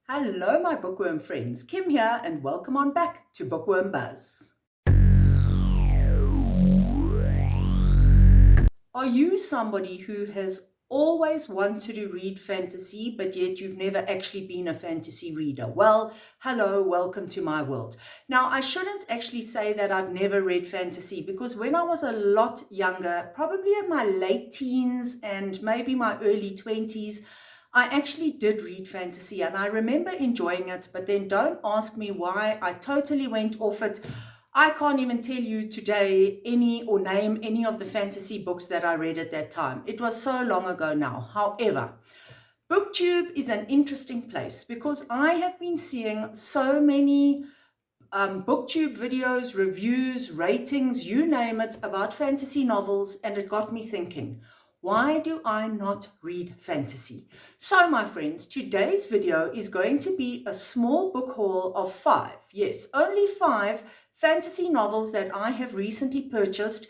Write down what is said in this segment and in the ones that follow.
Hello, my bookworm friends. Kim here, and welcome on back to Bookworm Buzz. Are you somebody who has always wanted to read fantasy, but yet you've never actually been a fantasy reader? Well, hello, welcome to my world. Now, I shouldn't actually say that I've never read fantasy, because when I was a lot younger, probably in my late teens and maybe my early 20s, I actually did read fantasy and I remember enjoying it, but then don't ask me why I totally went off it. I can't even tell you today name any of the fantasy books that I read at that time. It was so long ago now. However, BookTube is an interesting place because I have been seeing so many BookTube videos, reviews, ratings, you name it, about fantasy novels, and it got me thinking, why do I not read fantasy? So, my friends, today's video is going to be a small book haul of 5, yes, only 5 fantasy novels that I have recently purchased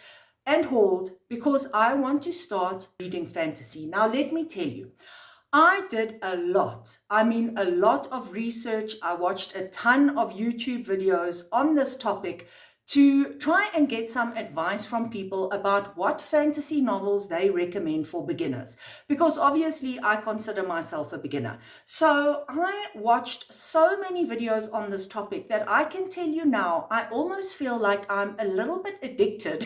and hauled because I want to start reading fantasy. Now, let me tell you, I did a lot of research. I watched a ton of YouTube videos on this topic to try and get some advice from people about what fantasy novels they recommend for beginners. Because obviously I consider myself a beginner. So I watched so many videos on this topic that I can tell you now, I almost feel like I'm a little bit addicted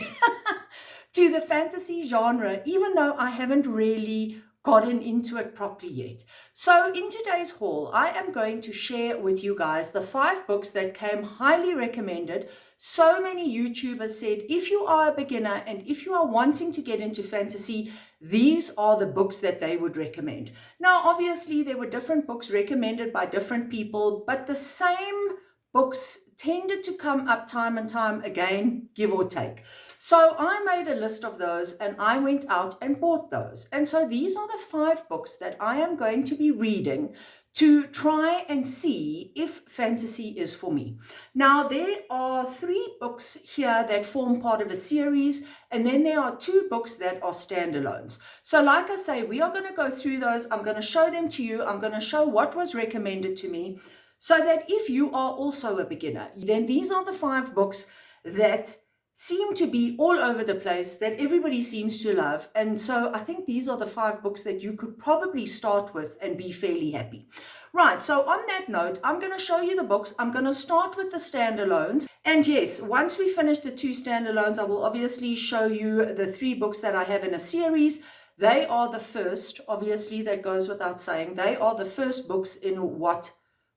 to the fantasy genre, even though I haven't really gotten into it properly yet. So in today's haul, I am going to share with you guys the 5 books that came highly recommended. So many YouTubers said, if you are a beginner and if you are wanting to get into fantasy, these are the books that they would recommend. Now, obviously, there were different books recommended by different people, but the same books tended to come up time and time again, give or take. So I made a list of those and I went out and bought those. And so these are the 5 books that I am going to be reading to try and see if fantasy is for me. Now, there are 3 books here that form part of a series, and then there are 2 books that are standalones. So like I say, we are going to go through those. I'm going to show them to you. I'm going to show what was recommended to me, so that if you are also a beginner, then these are the 5 books that seem to be all over the place, that everybody seems to love. And so I think these are the 5 books that you could probably start with and be fairly happy. Right, so on that note, I'm going to show you the books. I'm going to start with the standalones. And yes, once we finish the 2 standalones, I will obviously show you the 3 books that I have in a series. They are the first, obviously, that goes without saying. They are the first books in what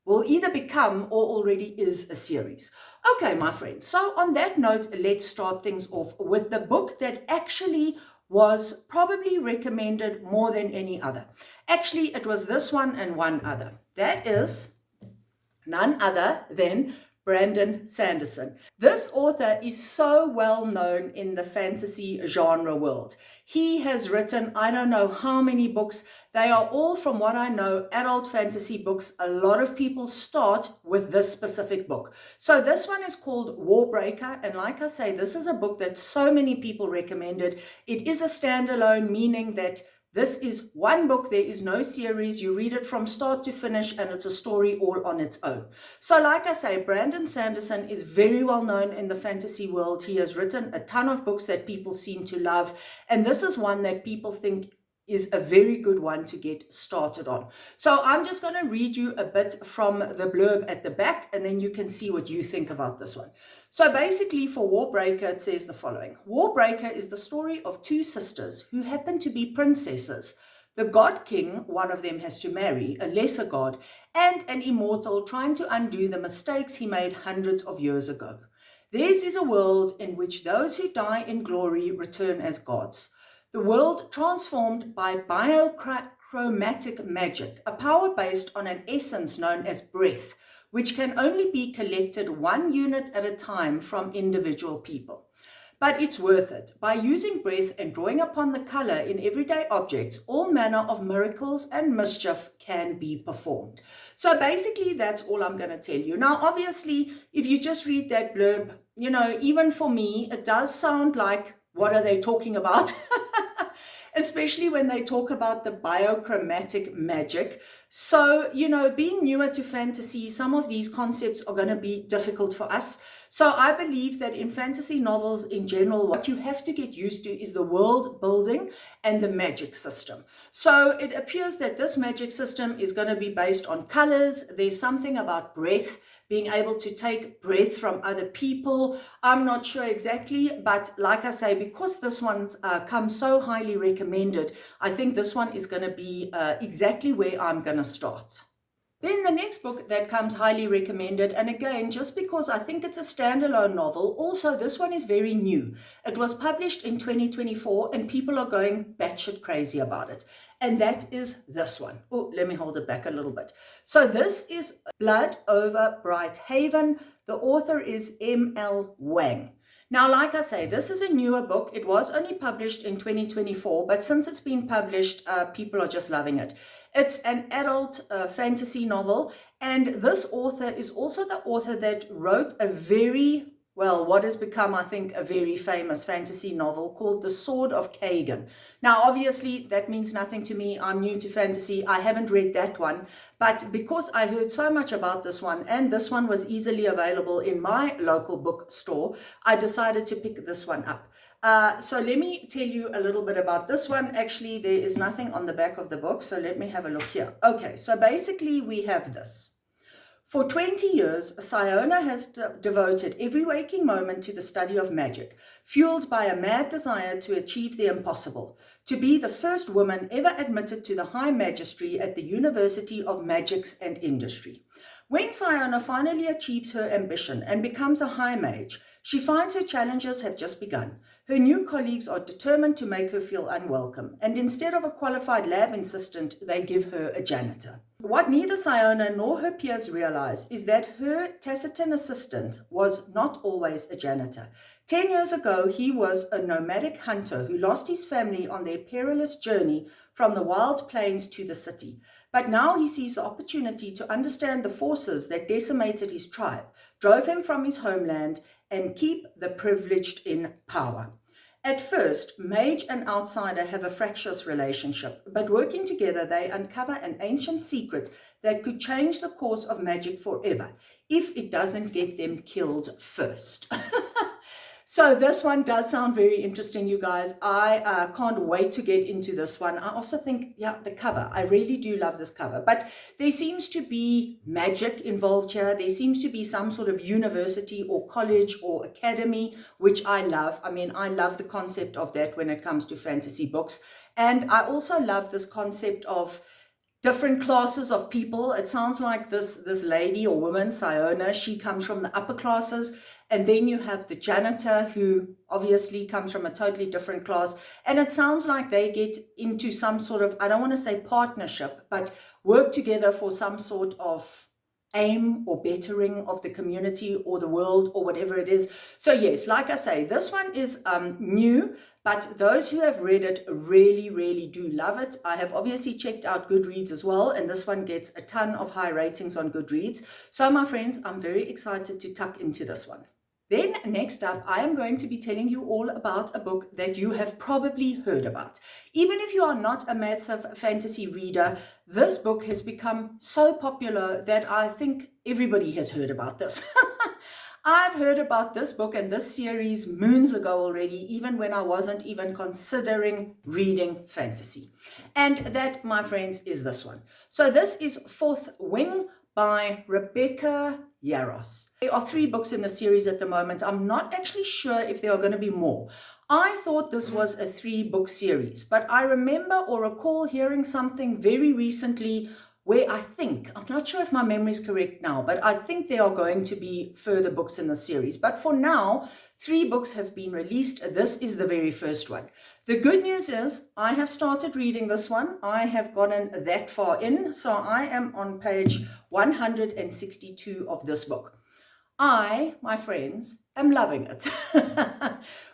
will either become or already is a series. Okay, my friends, so on that note, let's start things off with the book that actually was probably recommended more than any other. Actually, it was this one and one other. That is none other than Brandon Sanderson. This author is so well known in the fantasy genre world. He has written, I don't know how many books. They are all, from what I know, adult fantasy books. A lot of people start with this specific book. So this one is called Warbreaker. And like I say, this is a book that so many people recommended. It is a standalone, meaning that this is one book. There is no series. You read it from start to finish, and it's a story all on its own. So like I say, Brandon Sanderson is very well known in the fantasy world. He has written a ton of books that people seem to love. And this is one that people think is a very good one to get started on. So I'm just going to read you a bit from the blurb at the back, and then you can see what you think about this one. So basically, for Warbreaker, it says the following. Warbreaker is the story of 2 sisters who happen to be princesses. The god king, one of them, has to marry a lesser god, and an immortal trying to undo the mistakes he made hundreds of years ago. Theirs is a world in which those who die in glory return as gods. The world transformed by biochromatic magic, a power based on an essence known as breath, which can only be collected 1 unit at a time from individual people. But it's worth it. By using breath and drawing upon the color in everyday objects, all manner of miracles and mischief can be performed. So basically, that's all I'm going to tell you. Now, obviously, if you just read that blurb, even for me, it does sound like, what are they talking about? Especially when they talk about the biochromatic magic. So, being newer to fantasy, some of these concepts are going to be difficult for us. So I believe that in fantasy novels in general, what you have to get used to is the world building and the magic system. So it appears that this magic system is going to be based on colors. There's something about breath, being able to take breath from other people. I'm not sure exactly, but like I say, because this one's come so highly recommended, I think this one is going to be exactly where I'm going to start. Then the next book that comes highly recommended, and again, just because I think it's a standalone novel, also this one is very new. It was published in 2024 and people are going batshit crazy about it. And that is this one. Oh, let me hold it back a little bit. So this is Blood Over Bright Haven. The author is M.L. Wang. Now, like I say, this is a newer book. It was only published in 2024, but since it's been published, people are just loving it. It's an adult fantasy novel, and this author is also the author that wrote a very, well, what has become, I think, a very famous fantasy novel called The Sword of Kagan. Now, obviously, that means nothing to me. I'm new to fantasy. I haven't read that one, but because I heard so much about this one, and this one was easily available in my local bookstore, I decided to pick this one up. So let me tell you a little bit about this one. Actually, there is nothing on the back of the book, so let me have a look here. Okay, so basically we have this. For 20 years, Siona has devoted every waking moment to the study of magic, fueled by a mad desire to achieve the impossible, to be the first woman ever admitted to the high magistry at the University of Magics and Industry. When Siona finally achieves her ambition and becomes a high mage, she finds her challenges have just begun. Her new colleagues are determined to make her feel unwelcome, and instead of a qualified lab assistant, they give her a janitor. What neither Siona nor her peers realize is that her taciturn assistant was not always a janitor. 10 years ago, he was a nomadic hunter who lost his family on their perilous journey from the wild plains to the city. But now he sees the opportunity to understand the forces that decimated his tribe, drove him from his homeland, and keep the privileged in power. At first, mage and outsider have a fractious relationship, but working together they uncover an ancient secret that could change the course of magic forever, if it doesn't get them killed first. So this one does sound very interesting, you guys. I can't wait to get into this one. I also think, yeah, the cover. I really do love this cover. But there seems to be magic involved here. There seems to be some sort of university or college or academy, which I love. I mean, I love the concept of that when it comes to fantasy books. And I also love this concept of different classes of people. It sounds like this lady or woman, Siona, she comes from the upper classes. And then you have the janitor, who obviously comes from a totally different class. And it sounds like they get into some sort of, I don't want to say partnership, but work together for some sort of aim or bettering of the community or the world or whatever it is. So yes, like I say, this one is new, but those who have read it really, really do love it. I have obviously checked out Goodreads as well, and this one gets a ton of high ratings on Goodreads. So my friends, I'm very excited to tuck into this one. Then next up, I am going to be telling you all about a book that you have probably heard about. Even if you are not a massive fantasy reader, this book has become so popular that I think everybody has heard about this. I've heard about this book and this series moons ago already, even when I wasn't even considering reading fantasy. And that, my friends, is this one. So this is Fourth Wing by Rebecca Yarros. There are 3 books in the series at the moment. I'm not actually sure if there are going to be more. I thought this was a 3-book series, but I remember or recall hearing something very recently where I think, I'm not sure if my memory is correct now, but I think there are going to be further books in the series. But for now, 3 books have been released. This is the very first one. The good news is I have started reading this one. I have gotten that far in, so I am on page 162 of this book. I, my friends, am loving it,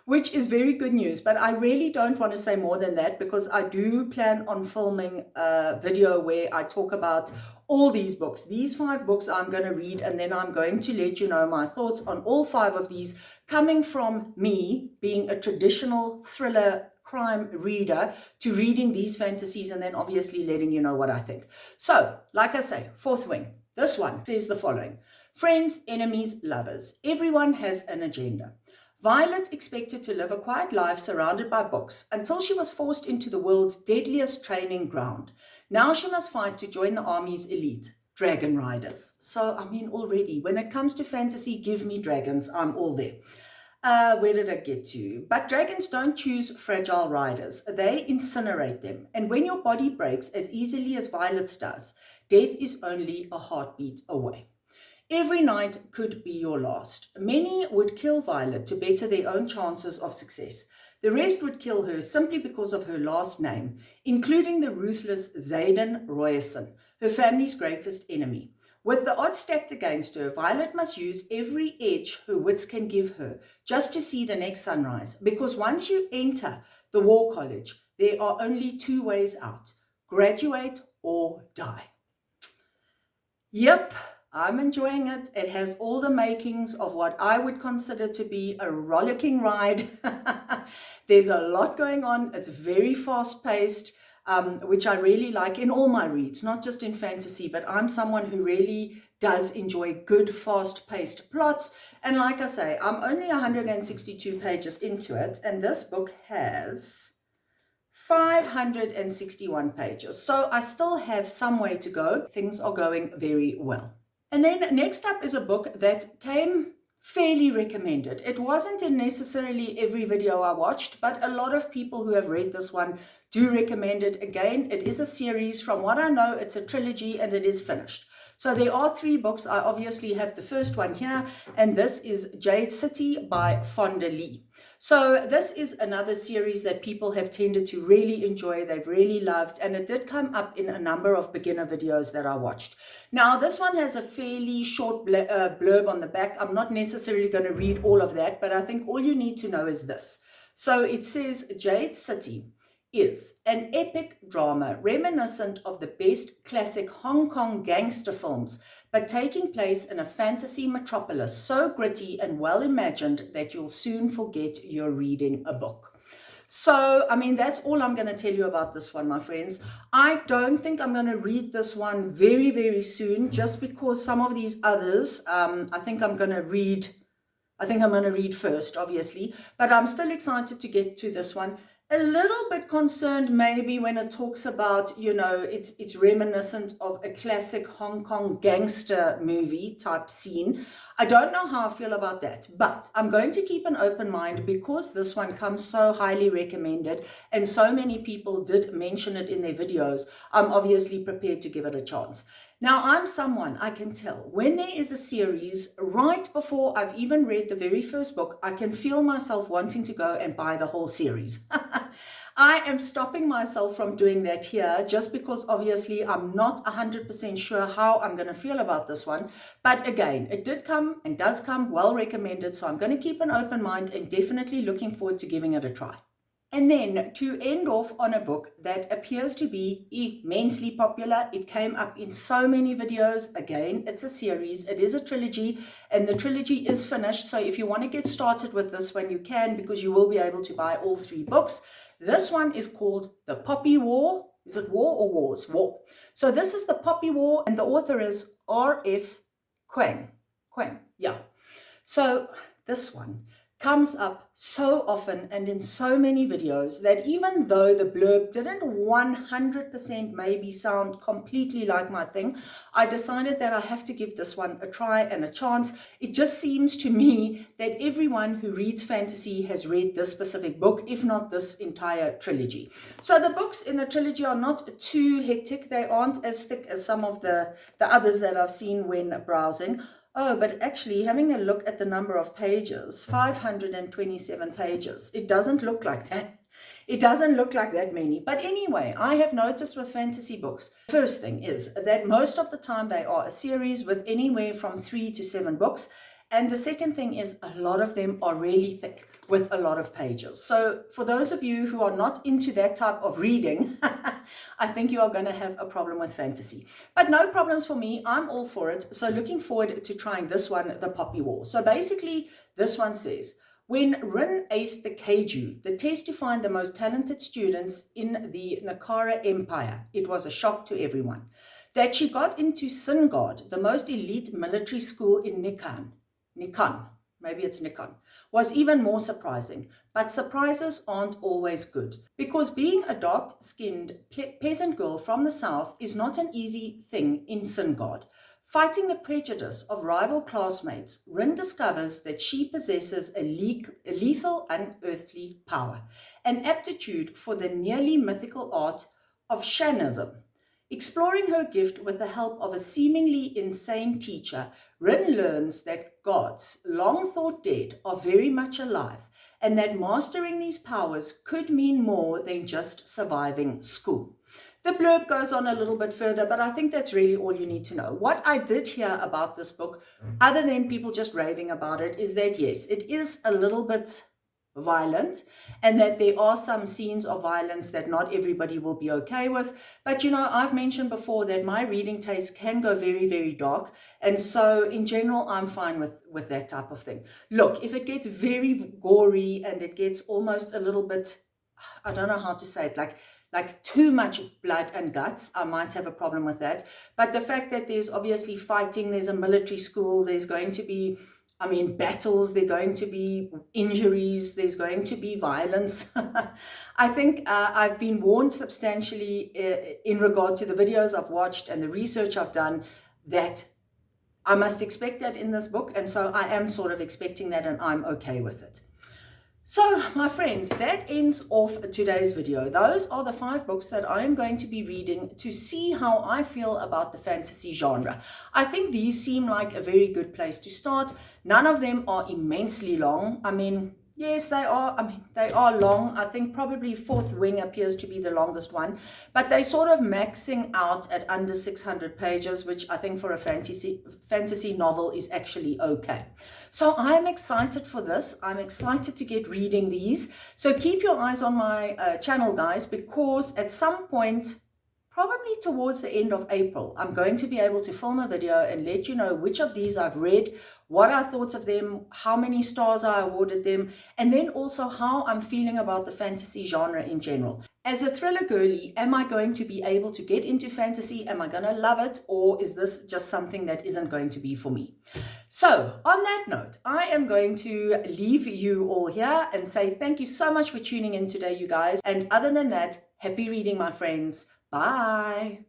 which is very good news, but I really don't want to say more than that because I do plan on filming a video where I talk about all these books. These 5 books I'm going to read, and then I'm going to let you know my thoughts on all 5 of these, coming from me being a traditional thriller crime reader to reading these fantasies and then obviously letting you know what I think. So, like I say, fourth wing. This one says the following. Friends, enemies, lovers. Everyone has an agenda. Violet expected to live a quiet life surrounded by books until she was forced into the world's deadliest training ground. Now she must fight to join the army's elite, dragon riders. So, I mean, already, when it comes to fantasy, give me dragons. I'm all there. Where did I get to? But dragons don't choose fragile riders. They incinerate them. And when your body breaks as easily as Violet's does, death is only a heartbeat away. Every night could be your last. Many would kill Violet to better their own chances of success. The rest would kill her simply because of her last name, including the ruthless Xaden Royerson, her family's greatest enemy. With the odds stacked against her, Violet must use every edge her wits can give her just to see the next sunrise, because once you enter the War College, there are only two ways out: graduate or die. Yep. I'm enjoying it. It has all the makings of what I would consider to be a rollicking ride. There's a lot going on. It's very fast-paced, which I really like in all my reads, not just in fantasy, but I'm someone who really does enjoy good, fast-paced plots. And like I say, I'm only 162 pages into it, and this book has 561 pages. So I still have some way to go. Things are going very well. And then next up is a book that came fairly recommended. It wasn't in necessarily every video I watched, but a lot of people who have read this one do recommend it. Again, it is a series. From what I know, it's a trilogy and it is finished. So there are 3 books. I obviously have the first one here, and this is Jade City by Fonda Lee. So this is another series that people have tended to really enjoy, they've really loved, and it did come up in a number of beginner videos that I watched. Now, this one has a fairly short blurb on the back. I'm not necessarily going to read all of that, but I think all you need to know is this. So it says, Jade City is an epic drama reminiscent of the best classic Hong Kong gangster films, but taking place in a fantasy metropolis so gritty and well imagined that you'll soon forget you're reading a book. So, I mean, that's all I'm going to tell you about this one, my friends. I don't think I'm going to read this one very, very soon, just because some of these others, I think I'm going to read first, obviously, but I'm still excited to get to this one. A little bit concerned maybe when it talks about, you know, it's reminiscent of a classic Hong Kong gangster movie type scene. I don't know how I feel about that, but I'm going to keep an open mind because this one comes so highly recommended and so many people did mention it in their videos. I'm obviously prepared to give it a chance. Now, I'm someone, I can tell, when there is a series, right before I've even read the very first book, I can feel myself wanting to go and buy the whole series. I am stopping myself from doing that here just because obviously I'm not 100% sure how I'm going to feel about this one. But again, it did come and does come well recommended, so I'm going to keep an open mind and definitely looking forward to giving it a try. And then to end off on a book that appears to be immensely popular. It came up in so many videos. Again, it's a series. It is a trilogy, and the trilogy is finished. So if you want to get started with this one, you can, because you will be able to buy all 3 books. This one is called The Poppy War. Is it War or Wars? War. So this is The Poppy War, and the author is R.F. Kuang. Yeah. So this one comes up so often and in so many videos that even though the blurb didn't 100% maybe sound completely like my thing, I decided that I have to give this one a try and a chance. It just seems to me that everyone who reads fantasy has read this specific book, if not this entire trilogy. So the books in the trilogy are not too hectic. They aren't as thick as some of the others that I've seen when browsing. Oh, but actually having a look at the number of pages, 527 pages. It doesn't look like that. It doesn't look like that many. But anyway, I have noticed with fantasy books, first thing is that most of the time they are a series with anywhere from 3 to 7 books. And the second thing is a lot of them are really thick with a lot of pages. So for those of you who are not into that type of reading, I think you are going to have a problem with fantasy. But no problems for me. I'm all for it. So looking forward to trying this one, The Poppy War. So basically, this one says, When Rin aced the Keiju, the test to find the most talented students in the Nakara Empire, it was a shock to everyone. That she got into Singard, the most elite military school in Nikon, maybe it's Nikon, was even more surprising. But surprises aren't always good, because being a dark-skinned peasant girl from the south is not an easy thing in Singard. Fighting the prejudice of rival classmates, Rin discovers that she possesses a lethal, unearthly power, an aptitude for the nearly mythical art of shamanism. Exploring her gift with the help of a seemingly insane teacher, Rin learns that gods, long thought dead, are very much alive, and that mastering these powers could mean more than just surviving school. The blurb goes on a little bit further, but I think that's really all you need to know. What I did hear about this book, other than people just raving about it, is that yes, it is a little bit violent, and that there are some scenes of violence that not everybody will be okay with. But you know, I've mentioned before that my reading taste can go very, very dark, and so in general I'm fine with that type of thing. Look, if it gets very gory and it gets almost a little bit, I don't know how to say it, like too much blood and guts, I might have a problem with that. But the fact that there's obviously fighting, there's a military school, there's going to be, I mean, battles, there's going to be injuries, there's going to be violence. I think I've been warned substantially in regard to the videos I've watched and the research I've done that I must expect that in this book. And so I am sort of expecting that, and I'm okay with it. So, my friends, that ends off today's video. Those are the 5 books that I am going to be reading to see how I feel about the fantasy genre. I think these seem like a very good place to start. None of them are immensely long. I mean, yes, they are. I mean, they are long. I think probably Fourth Wing appears to be the longest one, but they're sort of maxing out at under 600 pages, which I think for a fantasy novel is actually okay. So I'm excited for this. I'm excited to get reading these. So keep your eyes on my channel, guys, because at some point, probably towards the end of April, I'm going to be able to film a video and let you know which of these I've read, what I thought of them, how many stars I awarded them, and then also how I'm feeling about the fantasy genre in general. As a thriller girly, am I going to be able to get into fantasy? Am I going to love it? Or is this just something that isn't going to be for me? So on that note, I am going to leave you all here and say thank you so much for tuning in today, you guys. And other than that, happy reading, my friends. Bye.